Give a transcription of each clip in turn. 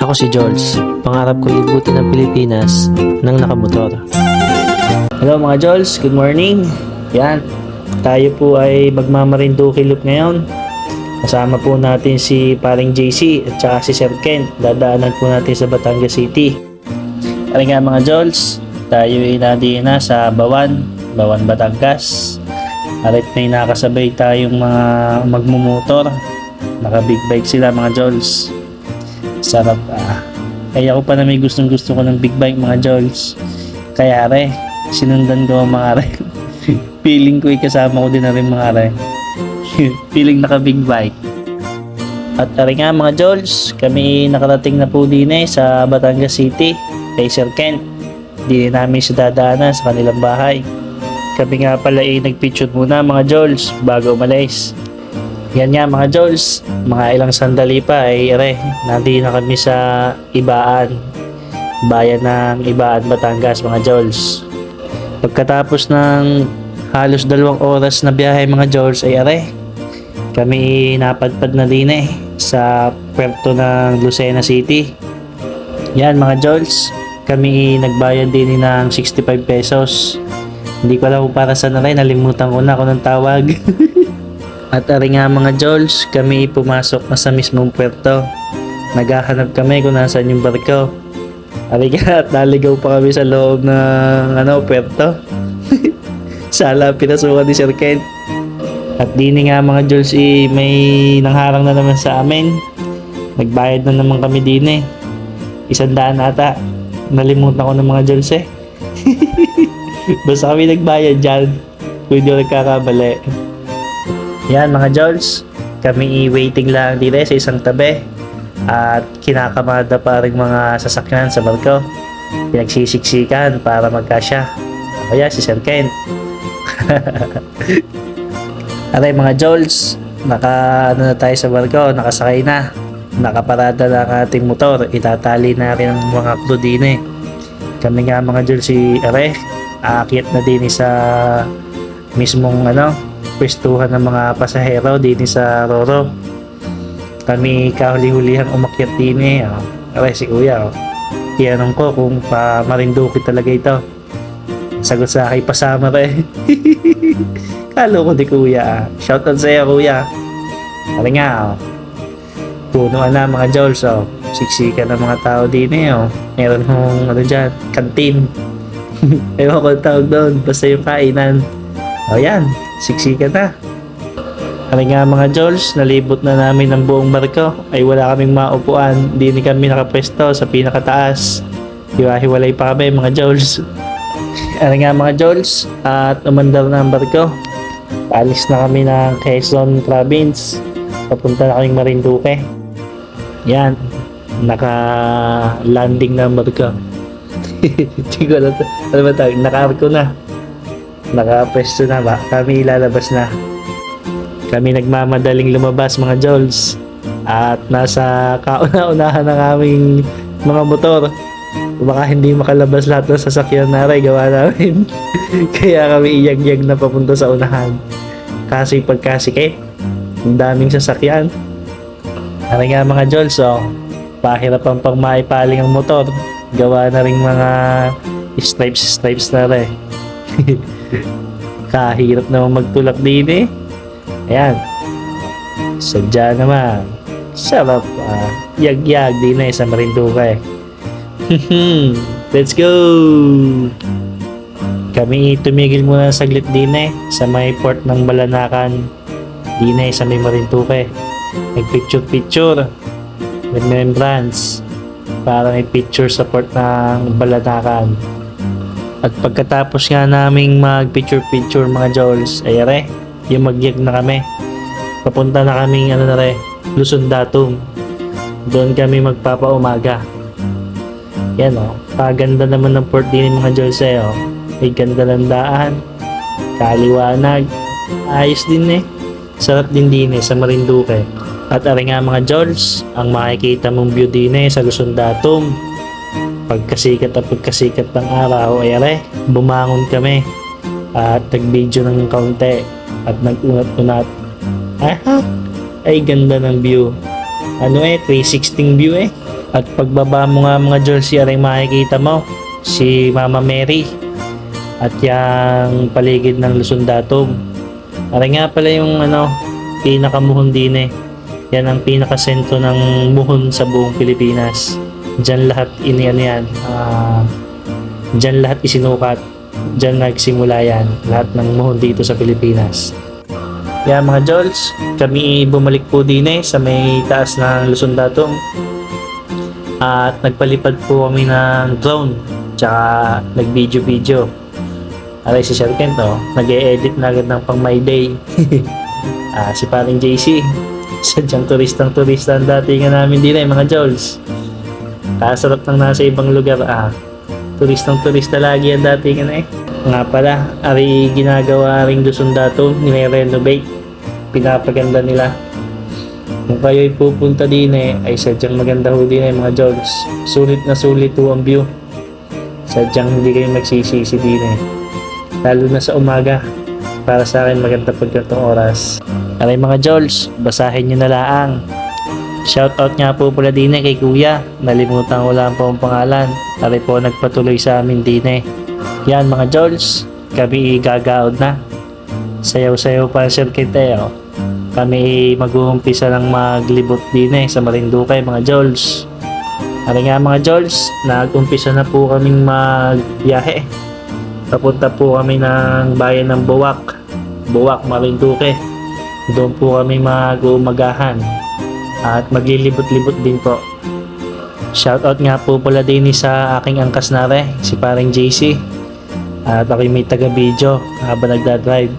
Ako si Jules. Pangarap ko libutin ang Pilipinas nang nakamotor. Hello mga Jules, good morning. Yan, tayo po ay magmamarinduque loop ngayon. Kasama po natin si paring JC at saka si Sir Ken. Dadaanan po natin sa Batangas City. Kaya nga mga Jules, tayo ay nadiyan na sa Bawan, Batangas. Arit may nakasabay tayong mga magmumotor. Naka big bike sila mga Jules. Sarap Kaya ako pa na may gustong ko ng big bike mga Jols. Kaya sinundan ko mga Feeling ko kasama ko din na rin mga Feeling naka big bike. At nga mga Jols, kami nakarating na po din sa Batangas City kay Sir Kent. Di namin siya dadaanan sa kanilang bahay. Kami nga pala nagpicture muna mga Jols bago umalis. Yan nga mga Jols, mga ilang sandali pa ay nandito na kami sa Ibaan, bayan ng Ibaan, Batangas mga Jols. Pagkatapos ng halos 2 oras na biyahe mga Jols ay kami napadpad na din sa puerto ng Lucena City. Yan mga Jols, kami nagbayad din ng 65 pesos. Hindi ko alam kung para saan nalimutan ko na kung ng tawag. At nga mga Jols, kami pumasok na sa mismong puerto. Naghahanap kami kung nasaan yung barko. At naligaw pa kami sa loob ng puerto. Sala pinasukan ni Sir Kent. At dini nga mga Jols, may nangharang na naman sa amin. Nagbayad na naman kami dini. 100 ata. Nalimutan ko ng mga Jols Basta kami nagbayad dyan. Kung hindi ko nagkakamali. Yan mga Jols, kami waiting lang dito sa isang tabi at kinakamada pa rin mga sasakyan sa barko. Pinagsisiksikan para magkasya. Kaya si Sir Ken. Mga Jols, na tayo sa barko, nakasakay na. Nakaparada na ang ating motor, itatali na rin ang mga crew din Kami nga mga Jols aakyat na din sa mismong pwestuhan ng mga pasahero din sa Roro. Kami kahuli-hulihang umakyat din si Kuya tinanong ko kung pa Marinduque talaga ito. Sagot sa akin, pasama Kalo ko di Kuya. Shoutout sa iyo Kuya. Punuan na mga Jols siksikan ng mga tao din meron hong dyan, kantin. Ewan ko tawag doon, basta yung kainan. Yan, siksikan na. Nga mga Jols, nalibot na namin ang buong barko. Ay wala kaming maupuan. Hindi kami nakapwesto sa pinakataas. Hiwa-hiwalay pa kami mga Jols. Nga mga Jols, at umandar na ang barko. Paalis na kami ng Quezon Province. Papunta na kaming Marinduque. Yan, naka-landing na ang barko. Ano ba tawag? Naka-arko na. Nakapwesto na ba? Kami ilalabas na. Kami nagmamadaling lumabas mga Jols. At nasa kauna-unahan ng aming mga motor. Baka hindi makalabas lahat ng sasakyan na gawa namin. Kaya kami iyag-yag na papunta sa unahan. Kasi pagkasikip, ang daming sasakyan. Nga mga Jols, pahirapan pang maipaling ang motor. Gawa na rin mga stripes na kahirap naman magtulak din Ayan, sadya naman sarap yag-yag din sa Marinduque. Let's go. Kami tumigil muna saglit din sa may port ng Balanacan din sa may Marinduque. Nagpicture remembrance para may picture sa port ng Balanacan. At pagkatapos nga naming mag-picture mga Jols, ay yung magyag na kami. Papunta na kaming Luzon Datum. Doon kami magpapaumaga. Yan paganda naman ng port din mga Jols May ganda ng daan, kaliwanag, ayos din sarap din sa Marinduque. At nga mga Jols, ang makikita mong view din sa Luzon Datum. Pagkasikat ng araw ay bumangon kami at nag-video ng kaunti at nag-unat-unat. Ay ganda ng view. 360 view At pagbaba mo nga mga Jols, aring makikita mo si Mama Mary at yung paligid ng Luzon Datong. Aring nga pala yung pinakamuhon din eh. Yan ang pinakasentro ng muhon sa buong Pilipinas. Diyan lahat diyan lahat isinukat. Diyan nagsimula yan, lahat ng muhon dito sa Pilipinas. Yan mga Jols, kami bumalik po din eh sa may taas ng Luzon Datong. At nagpalipad po kami ng drone, tsaka nag-video. Aray si Sir Kent, nag-e-edit na agad ng pang My Day. Si paring JC, sadyang turista ang datingan namin din eh mga Jols. Kasarap nang nasa ibang lugar, turista lagi ang datingan eh. Nga pala, ari ginagawa ring Luzon Datong, nire-renovate, pinapaganda nila. Kung kayo'y pupunta din eh, ay sadyang maganda ho din eh mga Jols. Sulit na sulit ho ang view. Sadyang hindi kayo magsisisi din eh. Lalo na sa umaga. Para sa akin maganda pagkatong oras. Aray mga Jols, basahin nyo na laang. Shoutout nga po pala din eh kay Kuya. Nalimutan ko lang po ang pangalan. Aray po nagpatuloy sa amin din eh. Yan mga Jols, kami gagaod na. Sayaw-sayaw pa Sir Kente Kami mag-uumpisa ng maglibot din eh sa Marinduque mga Jols. Aray nga mga Jols, nag-umpisa na po kaming magbiyahe. Papunta po kami ng bayan ng Buwak, Marinduque. Doon po kami mag-uumagahan at maglilibot-libot din po. Shoutout nga po pala din sa aking angkas nare, si paring JC. At ako'y may taga-video habang nagdadrive.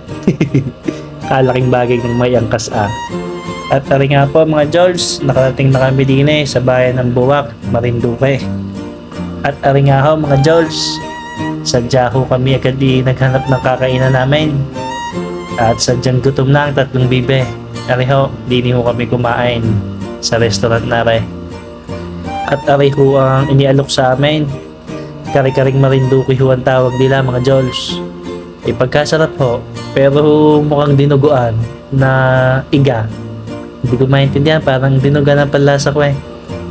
Kalaking bagay ng may angkas At ari nga po mga Jols, nakarating na kami din sa bayan ng Buwak, Marinduque. At ari nga ho mga Jols, sadya ho kami agad naghanap ng kakainan namin. At sadyang gutom na ang tatlong bibe. Ari ho, dini ho kami kumain sa restaurant nare. At ari ho ang inialok sa amin. Kari-karing Marinduque ho ang tawag nila mga Jols. Pagkasarap ho, pero mukhang dinuguan na iga. Hindi ko maintindihan, parang dinuga na palasa ko eh.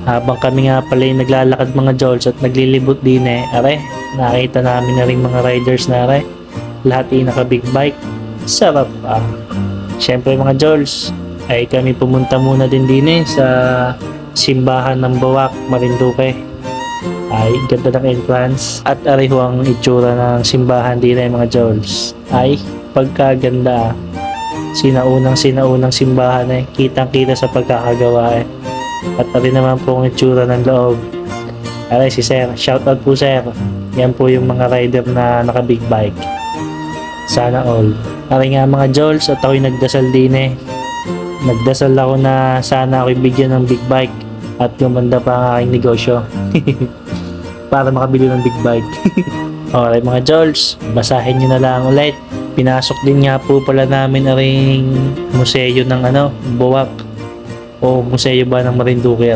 Habang kami nga pala yung naglalakad mga Jols at naglilibot din are, nakita namin na rin mga riders na lahat naka-big bike. Sarap Siyempre mga Jols, ay kami pumunta muna din sa simbahan ng Buwak, Marinduque. Ay ganda ng entrance at ariho ang itsura ng simbahan din mga Jols. Ay pagkaganda sinaunang simbahan kitang kita sa pagkakagawa at ari naman po ang itsura ng loob. Aray si Sir, shoutout po Sir, yan po yung mga rider na naka big bike. Sana all. Aray nga mga Jols, at ako'y nagdasal din nagdasal ako na sana ako'y bigyan ng big bike at gumanda pa ang aking negosyo. Para makabili ng big bike. Okay mga Jols, basahin nyo na lang ulit. Pinasok din nga po pala namin aring museo ng Buwak o museo ba ng Marinduque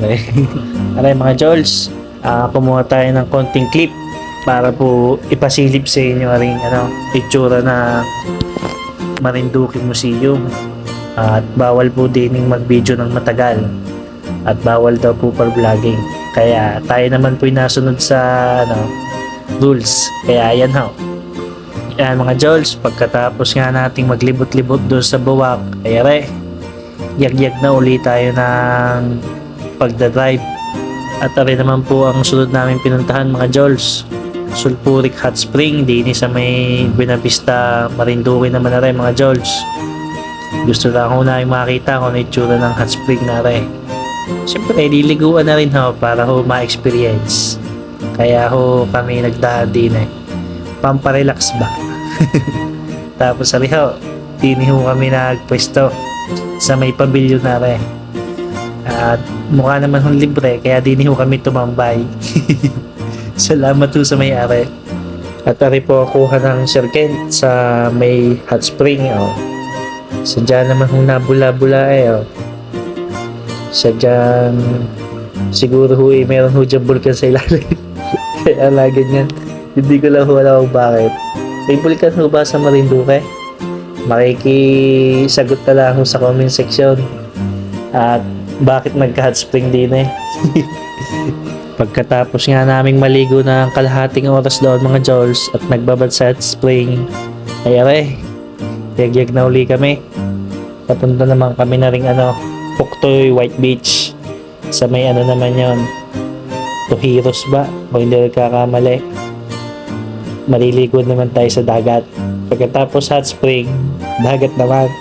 Aray mga Jols, kumuha tayo ng konting clip para po ipasilip sa inyo aring itsura na Marinduque Museum. At bawal po din mag-video ng matagal at bawal daw po for vlogging. Kaya tayo naman po nasunod sa rules. Kaya yan Yan mga Jols, pagkatapos nga nating maglibot-libot doon sa Buwak, ay yag-yag na uli tayo ng pagdadrive. At ari naman po ang sunod namin pinuntahan mga Jols, Sulphuric Hot Spring, din sa may Buenavista, Marinduque naman na mga Jols. Gusto lang ko na makita kung ano itsura ng hot spring na Siyempre, liliguan na rin para ma-experience. Kaya kami nagdaan din Pamparelax ba? Tapos dini kami nagpwesto sa may pavilion na At mukha naman libre, kaya dini kami tumambay. Salamat sa may-ari. At ari po kuha ng Sir Kent sa may hot spring. Sadya naman nabula-bula sadyang siguro meron dyan bulkan sa ilalim. Kaya ganyan. Hindi ko lang alam bakit. May bulkan ba sa Marinduque? Makikisagot na lang sa comment section. At bakit nagka-hot spring din Pagkatapos nga naming maligo ng kalahating oras doon mga Jols at nagbabad sa hot spring, ay are, yagyag na uli kami. Papunta naman kami na ring Puktoy White Beach. Sa may naman yon, Tuhiros ba? O hindi nagkakamali. Maliligo naman tayo sa dagat. Pagkatapos hot spring, dagat naman.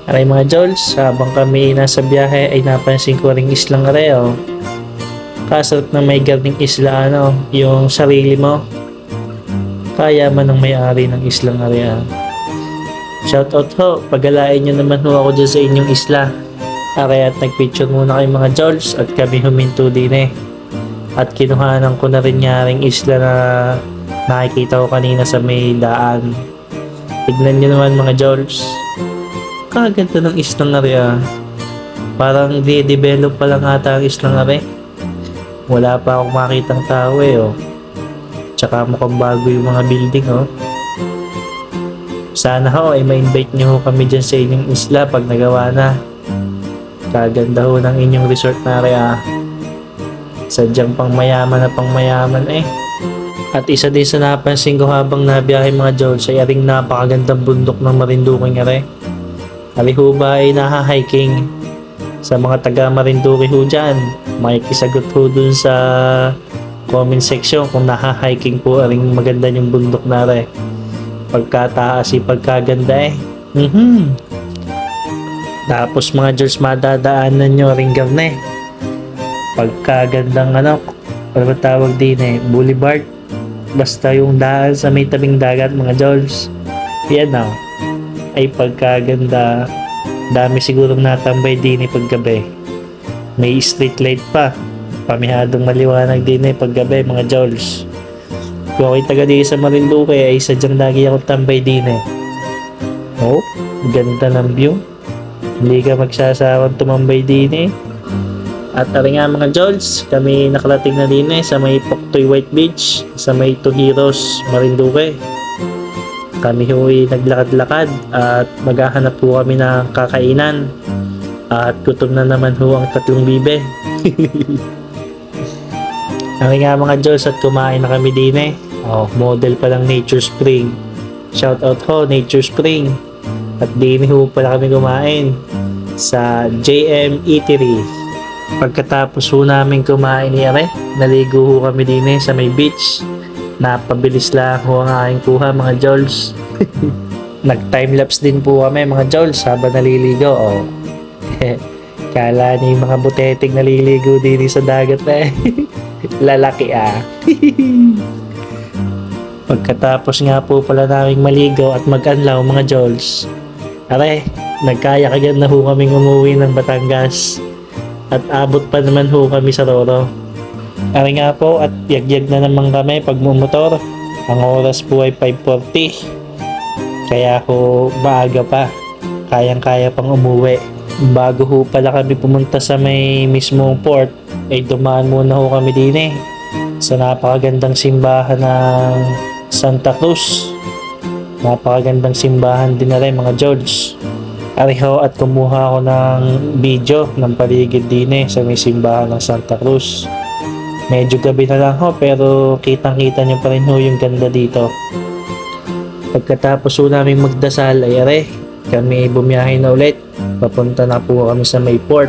Aray mga Jols, habang kami nasa biyahe ay napansin ko ring islang areo. Kasarap na may garning isla yung sarili mo. Kaya man ang may-ari ng islang area. Shoutout ho, pagalain nyo naman ho ako dyan sa inyong isla. Aray at nagpicture muna kayo mga Jols at kami huminto din At kinuhanan ko na rin ring isla na nakikita ko kanina sa may daan. Tignan nyo naman mga Jols. Kaganda ng islang area. Parang di-develop pa lang ata ang islang area. Wala pa akong makitang tao Tsaka mukhang bago yung mga building Sana ay ma-invite nyo kami dyan sa inyong isla pag nagawa na. Kaganda ng inyong resort na area. Sadyang pang mayaman At isa din sa napansin ko habang nabiyahe mga Jols ay aring napakagandang bundok ng Marinduque Ari ho ba ay naha-hiking? Sa mga taga Marinduque ho dyan, makikisagot ho dun sa comment section kung naha-hiking po aring maganda yung bundok na pagkataas pagkaganda Tapos mga Jols, madadaanan nyo ring garne. Pagkagandang ano ba tawag din boulevard. Basta yung daan sa may tabing dagat mga Jols. Yan ay pagkaganda. Dami sigurong natambay din paggabi. May street light pa. Pamihadong maliwanag din paggabi mga Jols. Kung ako'y taga di sa Marinduque ay sadyang lagi akong tambay din Oh, ganda ng view. Hindi ka magsasawang tumambay din At tari nga mga Jols, kami nakarating na din sa may Puktoy White Beach, sa may Tuhiros, Marinduque. Kami huwi naglakad-lakad at maghahanap po kami ng kakainan. At gutom na naman ang tatlong bibe. Kami nga mga Jols at kumain na kami din model pa lang Nature Spring. Shoutout ho Nature Spring. At din pala kami kumain sa JM Eatery. Pagkatapos namin kumain naligo kami din sa may beach. Napabilis lang ang aking kuha mga Jols. Nag-timelapse din po kami mga Jols habang naliligo. Kala niyo yung mga buteting naliligo din sa dagat Lalaki Pagkatapos nga po pala naming maligo at mag-anlaw mga Jols, nagkaya-kagad na kaming umuwi ng Batangas. At abot pa naman kami sa Roro. Nga po at yagyag na naman kami pagmumotor. Ang oras po ay 5:40. Kaya maaga pa. Kayang-kaya pang umuwi. Bago pala kami pumunta sa may mismong port, ay dumaan muna kami din sa napakagandang simbahan ng Santa Cruz. Napakagandang simbahan din mga Jols. At kumuha ako ng video ng paligid din sa may simbahan ng Santa Cruz. Medyo gabi na lang pero kitang-kita nyo pa rin yung ganda dito. Pagkatapos namin magdasal ay kami bumiyahe na ulit. Papunta na po kami sa may port.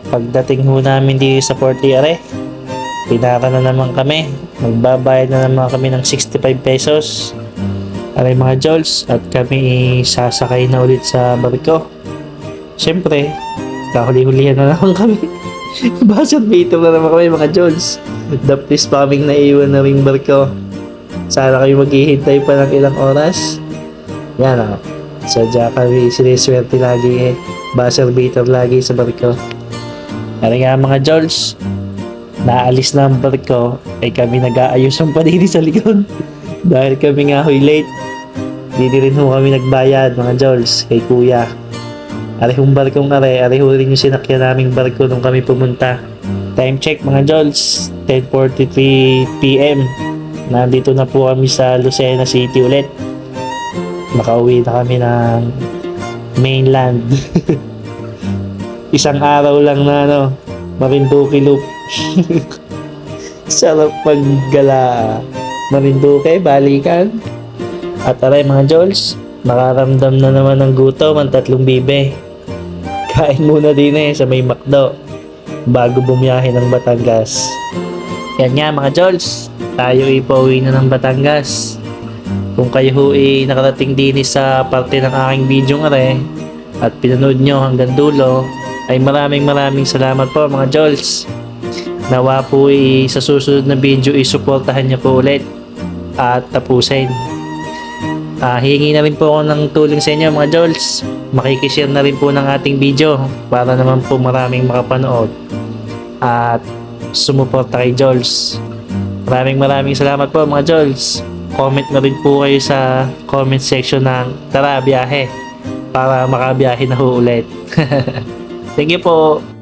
Pagdating namin dito sa port pinara na naman kami. Magbabayad na naman kami ng 65 pesos. Mga Jols, at kami sasakay na ulit sa barko. Siyempre, kahuli-hulihan na naman kami. Basat dito na naman kami mga Jols. Dapis pa kaming naiwan na ring barko. Sana kayo maghihintay pa ng ilang oras. Yan sadya kami siniswerte lagi Buzzer beater lagi sa barko. Nga mga Jols, naalis na ang barko ay kami nag-aayos ang panini sa likod. Dahil kami nga late. Di rin kami nagbayad mga Jols kay kuya. Arehong barkong areho rin yung sinakyan naming barko nung kami pumunta. Time check mga Jols, 10:43 PM. Nandito na po kami sa Lucena City ulit. Nakauwi na kami ng mainland. Isang araw lang na Marinduque Loop. Sarap paggala. Marinduque, balikan. At aray mga Jols, nakaramdam na naman ng gutom ang tatlong bibe. Kain muna din sa may McDo bago bumiyahe ng Batangas. Yan nga mga Jols, tayo ipauwi na ng Batangas. Kung kayo ho nakarating din sa parte ng aking video nga at pinanood nyo hanggang dulo, ay maraming salamat po mga Jols. Nawa po sa susunod na video isuportahan nyo po ulit at tapusin. Hihingi na rin po ako ng tulong sa inyo mga Jols. Makikishare na rin po ng ating video para naman po maraming makapanood at sumuporta kay Jols. Maraming salamat po mga Jols. Comment na rin po kayo sa comment section ng tara biyahe para makabiyahe na ho ulit. Thank you po.